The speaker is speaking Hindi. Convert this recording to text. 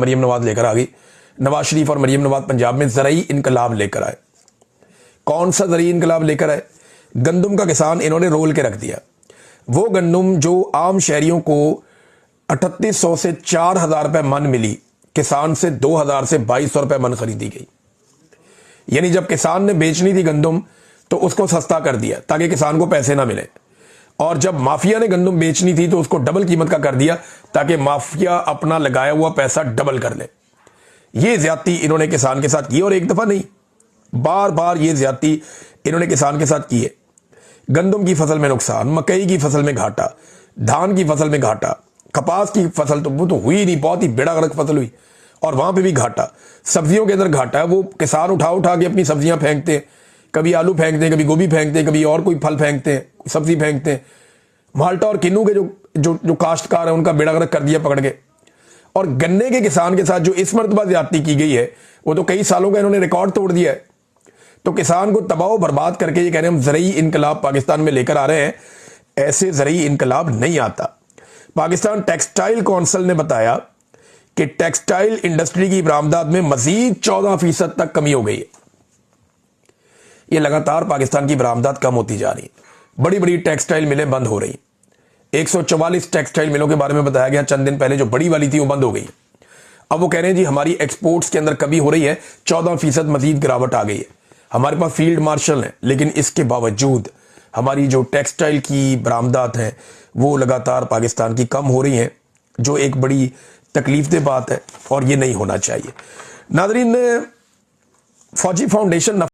मरीम नवाज लेकर आ गई। नवाज शरीफ और मरीम नवाज पंजाब में ज़राई इनकलाब लेकर आए। कौन सा ज़राई इनकलाब लेकर आए? गंदम का किसान इन्होंने रोल के रख दिया। वो गंदम जो आम शहरियों को 3800 से 4000 रुपये मन मिली, किसान से 2000 से 2200 रुपये मन खरीदी गई। यानी जब किसान ने बेचनी थी गंदम तो उसको सस्ता कर दिया ताकि किसान को पैसे ना मिले, और जब माफिया ने गंदम बेचनी थी तो उसको डबल कीमत का कर दिया ताकि माफिया अपना लगाया हुआ पैसा डबल कर ले। ये ज्यादती इन्होंने किसान के साथ की, और एक दफा नहीं, बार बार ये ज्यादती इन्होंने किसान के साथ की है। गंदम की फसल में नुकसान, मकई की फसल में घाटा, धान की फसल में घाटा, कपास की फसल तो वो तो हुई नहीं, बहुत ही बेड़ा गर्क फसल हुई, और वहां पे भी घाटा। सब्जियों के अंदर घाटा है, वो किसान उठा उठा के अपनी सब्जियां फेंकते हैं, कभी आलू फेंकते हैं, कभी गोभी फेंकते हैं, कभी और कोई फल फेंकते हैं, सब्जी फेंकते हैं। माल्टा और किन्नू के जो काश्तकार है उनका बेड़ा गर्क कर दिया पकड़ के। और गन्ने के किसान के साथ जो इस मरतबा ज्यादती की गई है वो तो कई सालों का इन्होंने रिकॉर्ड तोड़ दिया है। तो किसान को तबाह बर्बाद करके ये कह रहे हैं हम ज़रई इनकलाब पाकिस्तान में लेकर आ रहे हैं। ऐसे ज़रई इनकलाब नहीं आता। पाकिस्तान टेक्सटाइल काउंसिल ने बताया कि टेक्सटाइल इंडस्ट्री की बरामदात में मजीद 14% तक कमी हो गई है। ये लगातार पाकिस्तान की बरामदात कम होती जा रही है। बड़ी बड़ी टेक्सटाइल मिलें बंद हो रही। 144 टेक्सटाइल मिलों के बारे में बताया गया चंद दिन पहले, जो बड़ी वाली थी वो बंद हो गई। अब वो कह रहे हैं जी हमारी एक्सपोर्ट्स के अंदर कमी हो रही है, 14% मजीद गिरावट आ गई है। हमारे पास फील्ड मार्शल हैं, लेकिन इसके बावजूद हमारी जो टेक्सटाइल की बरामदात हैं वो लगातार पाकिस्तान की कम हो रही हैं, जो एक बड़ी तकलीफदेह बात है और ये नहीं होना चाहिए। नाज़रीन, फौजी फाउंडेशन